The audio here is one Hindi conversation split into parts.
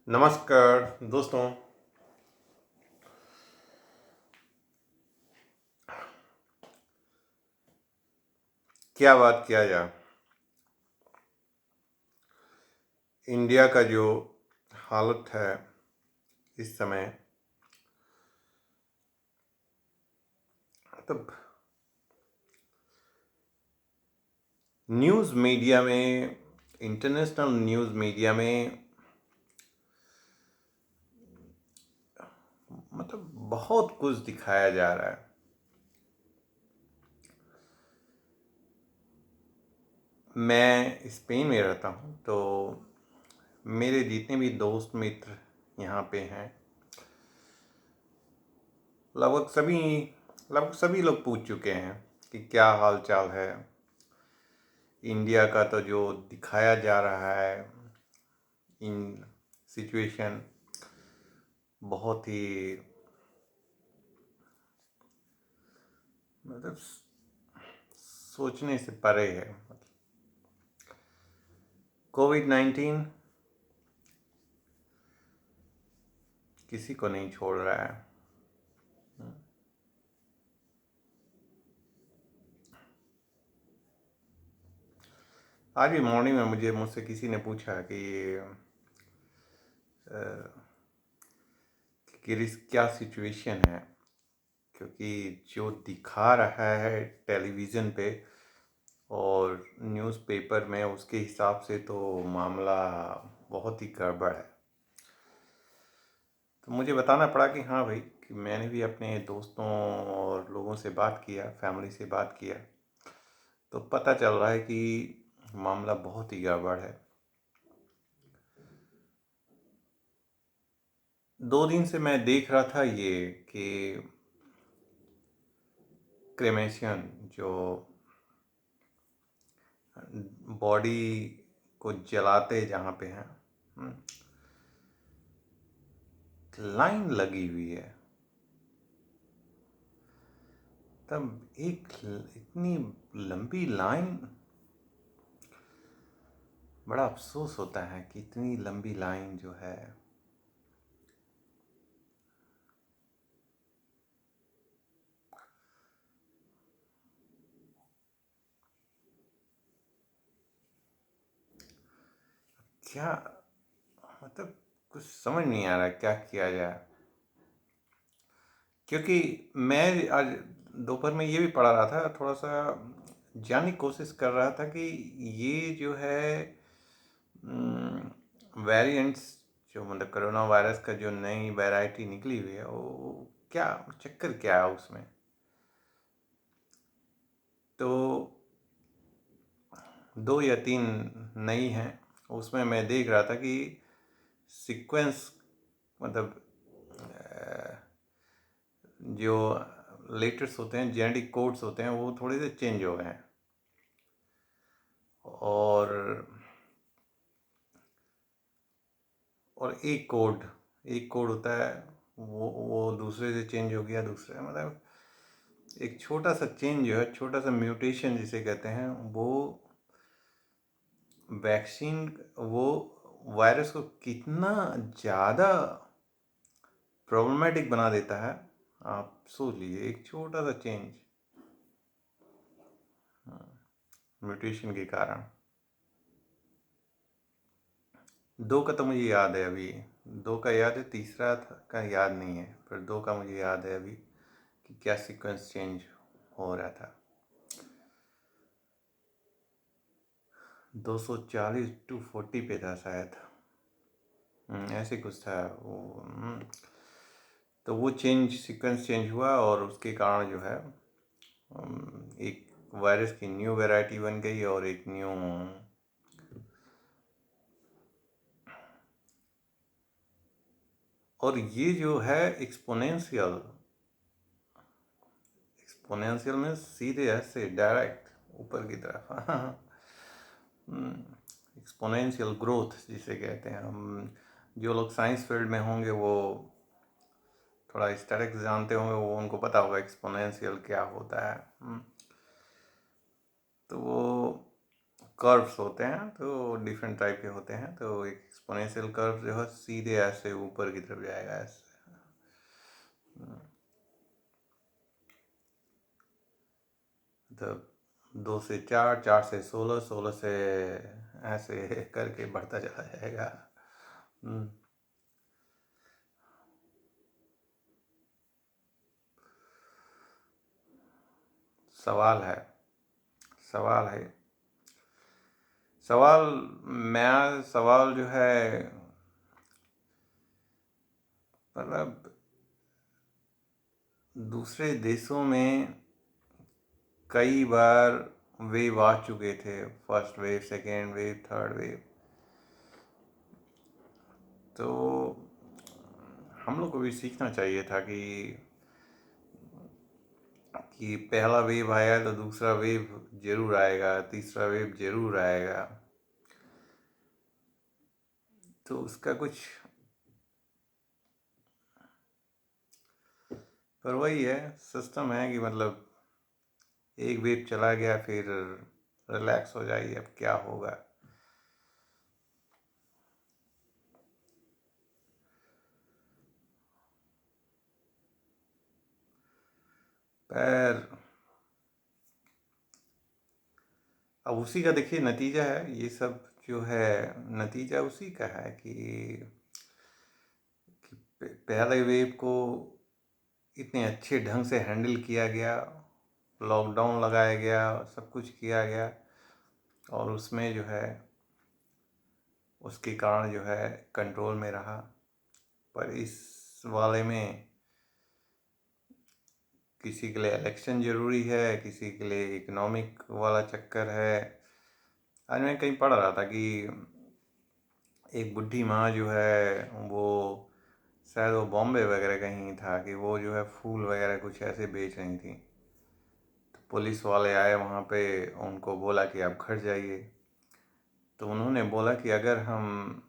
नमस्कार दोस्तों। क्या बात किया जाए। इंडिया का जो हालत है इस समय, मतलब न्यूज़ मीडिया में, इंटरनेशनल न्यूज़ मीडिया में मतलब बहुत कुछ दिखाया जा रहा है। मैं स्पेन में रहता हूँ, तो मेरे जितने भी दोस्त मित्र यहाँ पे हैं, लगभग सभी लोग पूछ चुके हैं कि क्या हाल चाल है। इंडिया का तो जो दिखाया जा रहा है इन सिचुएशन बहुत ही मतलब सोचने से परे है। कोविड-19 किसी को नहीं छोड़ रहा है। आज भी मॉर्निंग में मुझसे किसी ने पूछा कि क्या सिचुएशन है, क्योंकि जो दिखा रहा है टेलीविज़न पे और न्यूज़पेपर में उसके हिसाब से तो मामला बहुत ही गड़बड़ है। तो मुझे बताना पड़ा कि हाँ भाई, कि मैंने भी अपने दोस्तों और लोगों से बात किया, फैमिली से बात किया, तो पता चल रहा है कि मामला बहुत ही गड़बड़ है। 2 दिन से मैं देख रहा था ये कि क्रेमेशन, जो बॉडी को जलाते जहाँ पे हैं, लाइन लगी हुई है। तब इतनी लंबी लाइन, बड़ा अफसोस होता है कि इतनी लंबी लाइन जो है। क्या मतलब कुछ समझ नहीं आ रहा क्या किया जाए। क्योंकि मैं आज दोपहर में ये भी पढ़ा रहा था, थोड़ा सा जानने की कोशिश कर रहा था कि ये जो है वेरिएंट्स, जो मतलब कोरोना वायरस का जो नई वैरायटी निकली हुई है, वो क्या चक्कर क्या है उसमें। तो 2 या 3 नई हैं। उसमें मैं देख रहा था कि सीक्वेंस, मतलब जो लेटर्स होते हैं, जेनेटिक कोड्स होते हैं, वो थोड़े से चेंज हो गए हैं। और एक कोड होता है, वो दूसरे से चेंज हो गया, दूसरे मतलब एक छोटा सा चेंज जो है, छोटा सा म्यूटेशन जिसे कहते हैं, वो वैक्सीन, वो वायरस को कितना ज़्यादा प्रॉब्लमेटिक बना देता है। आप सोच लीजिए, एक छोटा सा चेंज म्यूटेशन के कारण। 2 का तो मुझे याद है अभी, 2 का याद है, तीसरा का याद नहीं है, पर 2 का मुझे याद है अभी कि क्या सीक्वेंस चेंज हो रहा था। 240 to 40 पे था शायद। ऐसे कुछ था वो। तो वो सीक्वेंस चेंज हुआ और उसके कारण जो है एक वायरस की न्यू वैरायटी बन गई और एक न्यू, और ये जो है एक्सपोनेंशियल एक्सपोनेंशियल में सीधे ऐसे डायरेक्ट ऊपर की तरफ एक्सपोनेंशियल ग्रोथ जिसे कहते हैं। हम जो लोग साइंस फील्ड में होंगे वो थोड़ा स्टैटिक्स जानते होंगे, वो उनको पता होगा एक्सपोनेंशियल क्या होता है। तो वो कर्व्स होते हैं, तो डिफरेंट टाइप के होते हैं। तो एक एक्सपोनेंशियल कर्व जो है सीधे ऐसे ऊपर की तरफ जाएगा ऐसे। तो 2 से 4, 4 से 16, 16 से ऐसे करके बढ़ता चला जाएगा। सवाल है, सवाल है, सवाल। सवाल जो है मतलब दूसरे देशों में कई बार वेव आ चुके थे, first wave, second wave, third wave. तो हम लोग को भी सीखना चाहिए था कि पहला वेव आया तो दूसरा वेव जरूर आएगा, तीसरा वेव जरूर आएगा। तो उसका कुछ, पर वही है, सिस्टम है कि मतलब एक वेव चला गया फिर रिलैक्स हो जाइए, अब क्या होगा। पर अब उसी का देखिए नतीजा है ये सब जो है, नतीजा उसी का है कि पहले वेव को इतने अच्छे ढंग से हैंडल किया गया, लॉकडाउन लगाया गया, सब कुछ किया गया, और उसमें जो है उसके कारण जो है कंट्रोल में रहा। पर इस वाले में किसी के लिए इलेक्शन ज़रूरी है, किसी के लिए इकोनॉमिक वाला चक्कर है। आज मैं कहीं पढ़ रहा था कि एक बुढ़ी माँ जो है वो शायद वो बॉम्बे वगैरह कहीं था कि वो जो है फूल वगैरह कुछ ऐसे बेच रही थी। तो पुलिस वाले आए वहाँ पे, उनको बोला कि आप घर जाइए। तो उन्होंने बोला कि अगर हम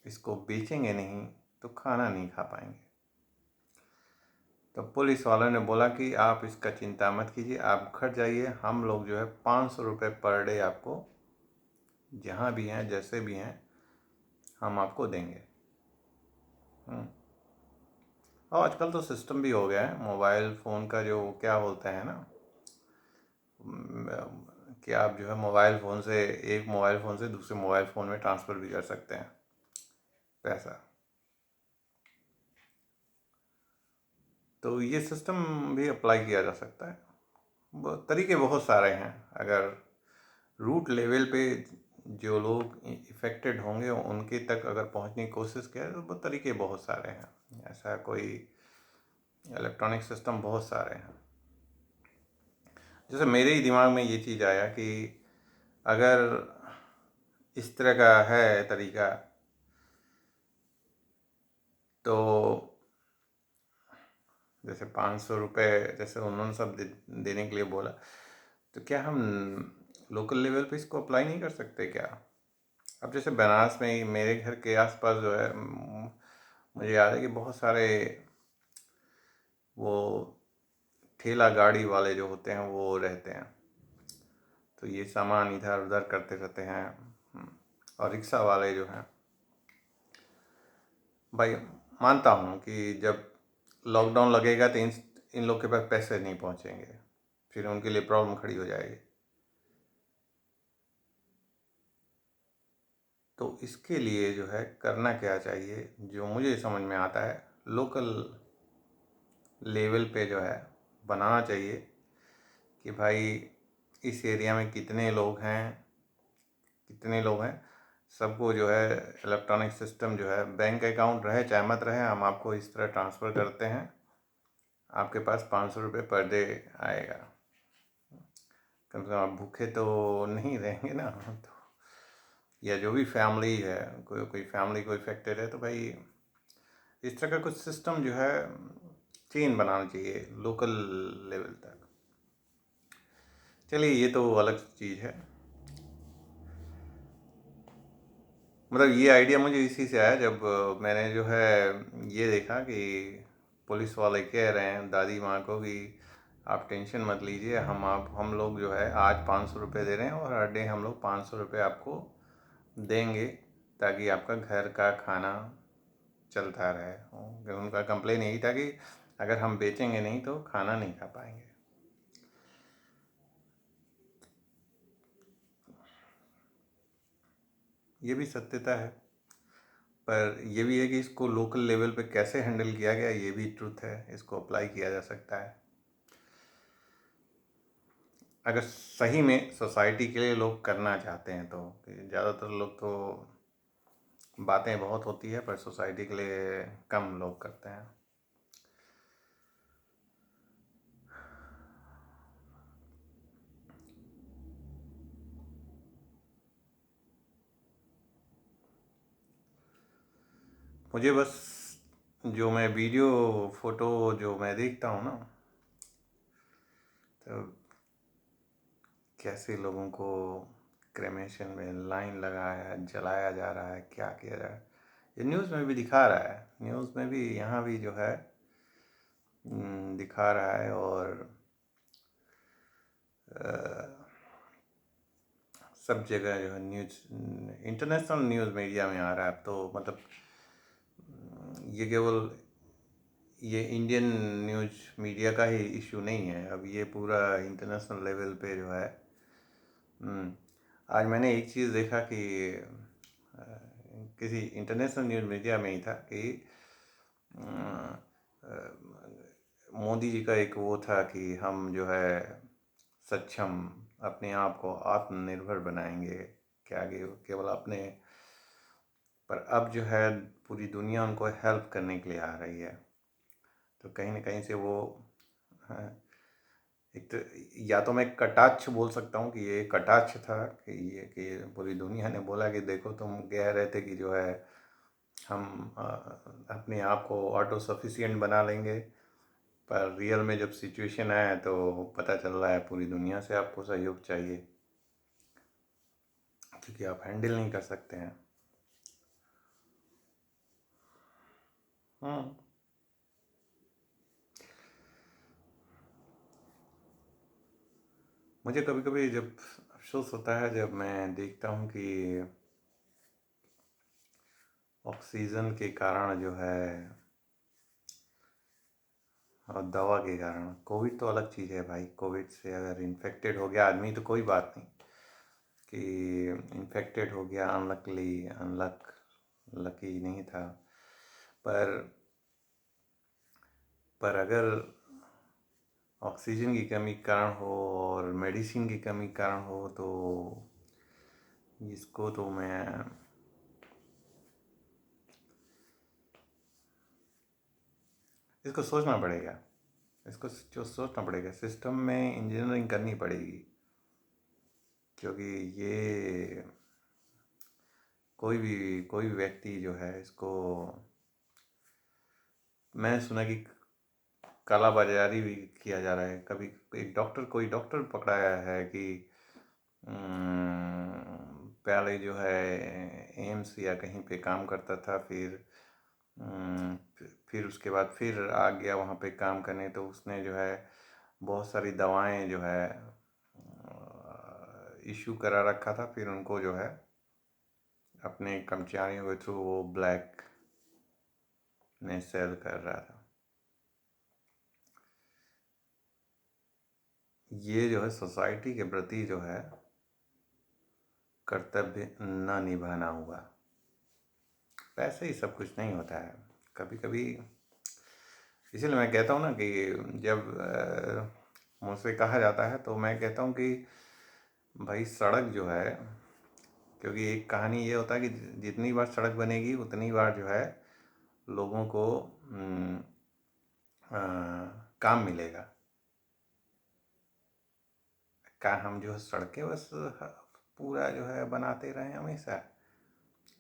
इसको बेचेंगे नहीं तो खाना नहीं खा पाएंगे। तो पुलिस वालों ने बोला कि आप इसका चिंता मत कीजिए, आप घर जाइए, हम लोग जो है 500 रुपये पर डे आपको जहाँ भी हैं जैसे भी हैं हम आपको देंगे। और आजकल तो सिस्टम भी हो गया है, मोबाइल फ़ोन का जो क्या बोलते हैं ना, कि आप जो है मोबाइल फ़ोन से, एक मोबाइल फ़ोन से दूसरे मोबाइल फ़ोन में ट्रांसफ़र भी कर सकते हैं पैसा। तो ये सिस्टम भी अप्लाई किया जा सकता है। तरीके बहुत सारे हैं। अगर रूट लेवल पे जो लोग इफ़ेक्टेड होंगे उनके तक अगर पहुंचने की कोशिश किया तो वो तरीके बहुत सारे हैं। ऐसा कोई इलेक्ट्रॉनिक सिस्टम बहुत सारे हैं। जैसे मेरे ही दिमाग में ये चीज़ आया कि अगर इस तरह का है तरीका, तो जैसे 500 रुपये जैसे उन्होंने सब देने के लिए बोला, तो क्या हम लोकल लेवल पे इसको अप्लाई नहीं कर सकते क्या? अब जैसे बनारस में ही मेरे घर के आसपास जो है, मुझे याद है कि बहुत सारे वो ठेला गाड़ी वाले जो होते हैं वो रहते हैं। तो ये सामान इधर उधर करते रहते हैं। और रिक्शा वाले जो हैं, भाई मानता हूँ कि जब लॉकडाउन लगेगा तो इन लोग के पास पैसे नहीं पहुँचेंगे, फिर उनके लिए प्रॉब्लम खड़ी हो जाएगी। तो इसके लिए जो है करना क्या चाहिए, जो मुझे समझ में आता है, लोकल लेवल पे जो है बनाना चाहिए कि भाई इस एरिया में कितने लोग हैं, कितने लोग हैं, सबको जो है इलेक्ट्रॉनिक सिस्टम जो है, बैंक अकाउंट रहे चाहे मत रहे, हम आपको इस तरह ट्रांसफ़र करते हैं, आपके पास 500 रुपये पर डे आएगा। कम से कम आप भूखे तो नहीं रहेंगे ना। तो या जो भी फैमिली है, कोई फैमिली को इफेक्टेड है, तो भाई इस तरह का कुछ सिस्टम जो है चेन बनाना चाहिए लोकल लेवल तक। चलिए ये तो अलग चीज़ है। मतलब ये आइडिया मुझे इसी से आया जब मैंने जो है ये देखा कि पुलिस वाले कह रहे हैं दादी माँ को कि आप टेंशन मत लीजिए, हम लोग जो है आज 500 रुपये दे रहे हैं और हर डे हम लोग 500 रुपये आपको देंगे, ताकि आपका घर का खाना चलता रहे। उनका कंप्लेन यही था कि अगर हम बेचेंगे नहीं तो खाना नहीं खा पाएंगे। ये भी सत्यता है, पर ये भी है कि इसको लोकल लेवल पे कैसे हैंडल किया गया ये भी ट्रुथ है, इसको अप्लाई किया जा सकता है। अगर सही में सोसाइटी के लिए लोग करना चाहते हैं तो। ज़्यादातर लोग तो बातें बहुत होती है पर सोसाइटी के लिए कम लोग करते हैं। मुझे बस जो मैं वीडियो फोटो जो मैं देखता हूँ ना, तो कैसे लोगों को क्रेमेशन में लाइन लगाया जलाया जा रहा है, क्या किया जा रहा है, ये न्यूज़ में भी दिखा रहा है, न्यूज़ में भी यहाँ भी जो है दिखा रहा है। और सब जगह जो है न्यूज़, इंटरनेशनल न्यूज़ मीडिया में आ रहा है। अब तो मतलब ये केवल ये इंडियन न्यूज़ मीडिया का ही इशू नहीं है, अब ये पूरा इंटरनेशनल लेवल पे जो है। आज मैंने एक चीज़ देखा कि अ, किसी इंटरनेशनल न्यूज़ मीडिया में ही था कि मोदी जी का एक वो था कि हम जो है सक्षम अपने आप को आत्मनिर्भर बनाएंगे, क्या केवल अपने, पर अब जो है पूरी दुनिया उनको हेल्प करने के लिए आ रही है। तो कहीं ना कहीं से वो हाँ, एक तो या तो मैं कटाक्ष बोल सकता हूँ कि ये कटाक्ष था कि ये कि पूरी दुनिया ने बोला कि देखो तुम कह रहे थे कि जो है हम अपने आप को ऑटो सफिशिएंट बना लेंगे, पर रियल में जब सिचुएशन आया तो पता चल रहा है पूरी दुनिया से आपको सहयोग चाहिए, क्योंकि आप हैंडल नहीं कर सकते हैं। हाँ, मुझे कभी कभी जब अफसोस होता है जब मैं देखता हूँ कि ऑक्सीजन के कारण जो है और दवा के कारण, कोविड तो अलग चीज़ है भाई, कोविड से अगर इन्फेक्टेड हो गया आदमी तो कोई बात नहीं, कि इन्फेक्टेड हो गया अनलकली, लकी नहीं था, पर अगर ऑक्सीजन की कमी के कारण हो और मेडिसिन की कमी के कारण हो तो इसको तो मैं इसको सोचना पड़ेगा, इसको जो सोचना पड़ेगा, सिस्टम में इंजीनियरिंग करनी पड़ेगी, क्योंकि ये कोई भी व्यक्ति जो है इसको, मैंने सुना कि काला बाजारी भी किया जा रहा है। कभी कोई डॉक्टर पकड़ाया है कि पहले जो है एम्स या कहीं पे काम करता था, फिर उसके बाद फिर आ गया वहाँ पे काम करने, तो उसने जो है बहुत सारी दवाएं जो है इशू करा रखा था, फिर उनको जो है अपने कर्मचारियों के थ्रू वो ब्लैक में सेल कर रहा था। ये जो है सोसाइटी के प्रति जो है कर्तव्य न निभाना हुआ। पैसे ही सब कुछ नहीं होता है, कभी कभी, इसीलिए मैं कहता हूँ ना कि जब मुझसे कहा जाता है तो मैं कहता हूँ कि भाई सड़क जो है, क्योंकि एक कहानी ये होता है कि जितनी बार सड़क बनेगी उतनी बार जो है लोगों को काम मिलेगा। क्या हम जो है सड़कें बस पूरा जो है बनाते रहें हमेशा?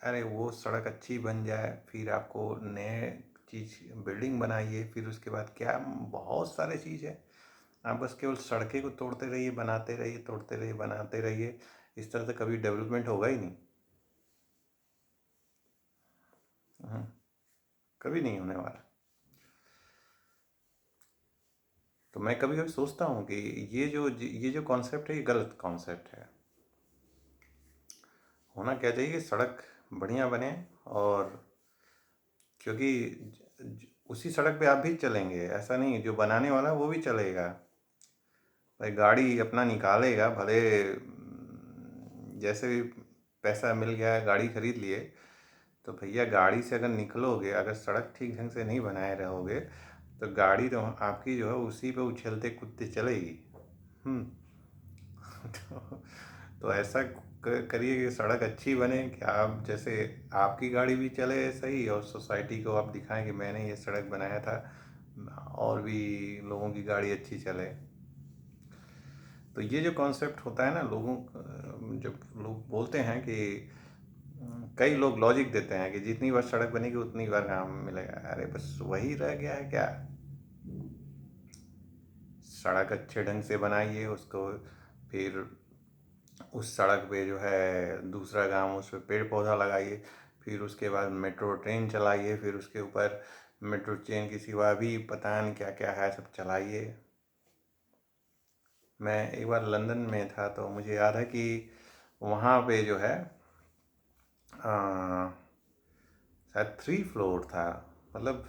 अरे वो सड़क अच्छी बन जाए, फिर आपको नए चीज़ बिल्डिंग बनाइए, फिर उसके बाद क्या बहुत सारे चीज़ है, आप बस केवल सड़कें को तोड़ते रहिए, बनाते रहिए, तोड़ते रहिए, बनाते रहिए, इस तरह से कभी डेवलपमेंट होगा ही नहीं। कभी नहीं होने वाला। तो मैं कभी कभी सोचता हूँ कि ये जो कॉन्सेप्ट है, ये गलत कॉन्सेप्ट है। होना क्या चाहिए कि सड़क बढ़िया बने, और क्योंकि उसी सड़क पे आप भी चलेंगे, ऐसा नहीं जो बनाने वाला है वो भी चलेगा। भाई गाड़ी अपना निकालेगा भले, जैसे भी पैसा मिल गया है गाड़ी खरीद लिए, तो भैया गाड़ी से अगर निकलोगे, अगर सड़क ठीक ढंग से नहीं बनाए रहोगे, तो गाड़ी तो आपकी जो है उसी पे उछलते कूदते चलेगी। हम्म। तो, तो ऐसा करिए कि सड़क अच्छी बने कि आप जैसे आपकी गाड़ी भी चले सही, और सोसाइटी को आप दिखाएं कि मैंने ये सड़क बनाया था, और भी लोगों की गाड़ी अच्छी चले। तो ये जो कॉन्सेप्ट होता है ना, जब लोग बोलते हैं कि कई लोग लॉजिक देते हैं कि जितनी बार सड़क बनेगी उतनी बार काम मिलेगा। अरे बस वही रह गया है क्या? सड़क अच्छे ढंग से बनाइए उसको, फिर उस सड़क पे जो है दूसरा काम, उस पर पेड़ पौधा लगाइए, फिर उसके बाद मेट्रो ट्रेन चलाइए, फिर उसके ऊपर मेट्रो ट्रेन के सिवा भी पता नहीं क्या क्या है सब चलाइए। मैं एक बार लंदन में था तो मुझे याद है कि वहाँ पे जो है शायद 3 फ्लोर था। मतलब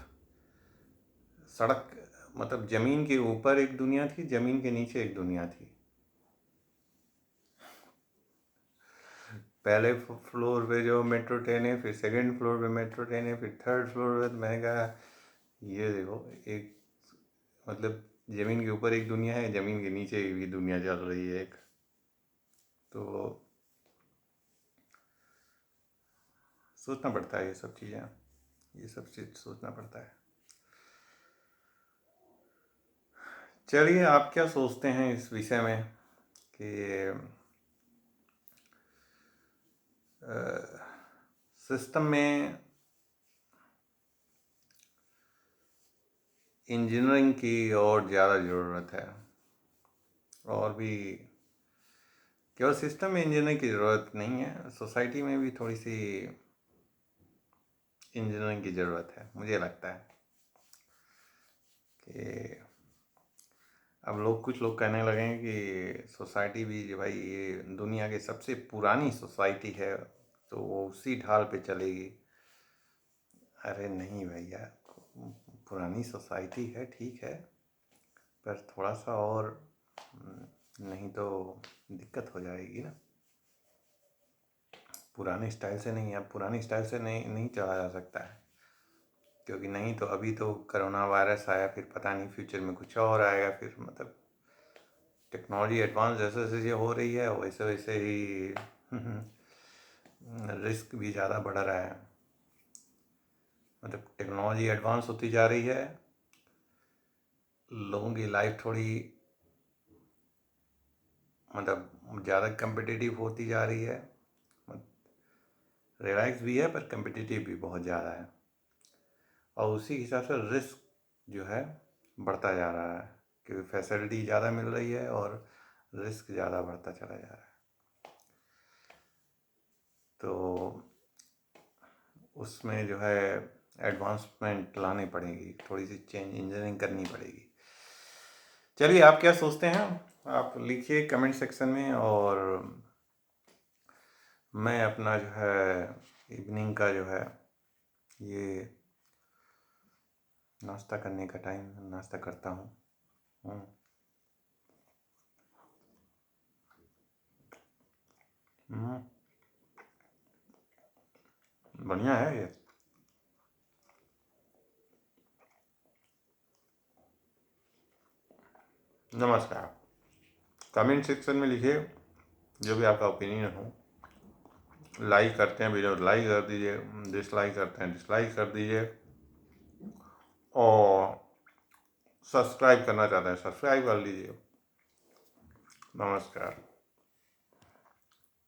सड़क, मतलब ज़मीन के ऊपर एक दुनिया थी, ज़मीन के नीचे एक दुनिया थी। पहले फ्लोर पे जो मेट्रो ट्रेन है, फिर सेकंड फ्लोर पे मेट्रो ट्रेन है, फिर थर्ड फ्लोर पे। तो मैंने कहा ये देखो, एक मतलब ज़मीन के ऊपर एक दुनिया है, ज़मीन के नीचे भी दुनिया चल रही है एक। तो सोचना पड़ता है ये सब चीज़ें, ये सब चीज़ सोचना पड़ता है। चलिए, आप क्या सोचते हैं इस विषय में कि सिस्टम में इंजीनियरिंग की और ज़्यादा ज़रूरत है, और भी केवल सिस्टम में इंजीनियरिंग की ज़रूरत नहीं है, सोसाइटी में भी थोड़ी सी इंजीनियरिंग की ज़रूरत है। मुझे लगता है कि अब कुछ लोग कहने लगे हैं कि सोसाइटी भी जो भाई ये दुनिया की सबसे पुरानी सोसाइटी है, तो वो उसी ढाल पे चलेगी। अरे नहीं भैया, पुरानी सोसाइटी है ठीक है, पर थोड़ा सा और नहीं तो दिक्कत हो जाएगी ना। पुराने स्टाइल से नहीं, अब पुरानी स्टाइल से नहीं चला जा सकता है, क्योंकि नहीं तो अभी तो कोरोना वायरस आया, फिर पता नहीं फ्यूचर में कुछ और आएगा। फिर मतलब टेक्नोलॉजी एडवांस जैसे जैसे हो रही है, वैसे वैसे ही रिस्क भी ज़्यादा बढ़ रहा है। मतलब टेक्नोलॉजी एडवांस होती जा रही है, लोगों की लाइफ थोड़ी मतलब ज़्यादा कंपिटिटिव होती जा रही है। रिलैक्स भी है पर कंपिटिटिव भी बहुत ज़्यादा है, और उसी हिसाब से रिस्क जो है बढ़ता जा रहा है, क्योंकि फैसिलिटी ज़्यादा मिल रही है और रिस्क ज़्यादा बढ़ता चला जा रहा है। तो उसमें जो है एडवांसमेंट लानी पड़ेगी, थोड़ी सी चेंज इंजीनियरिंग करनी पड़ेगी। चलिए, आप क्या सोचते हैं? आप लिखिए कमेंट सेक्शन में, और मैं अपना जो है इवनिंग का जो है ये नाश्ता करने का टाइम, नाश्ता करता हूँ। बढ़िया है ये। नमस्कार। कमेंट सेक्शन में लिखिए जो भी आपका ओपिनियन हो। लाइक करते हैं वीडियो लाइक कर दीजिए, डिसलाइक करते हैं डिसलाइक कर दीजिए, और सब्सक्राइब करना चाहते हैं सब्सक्राइब कर लीजिए। नमस्कार।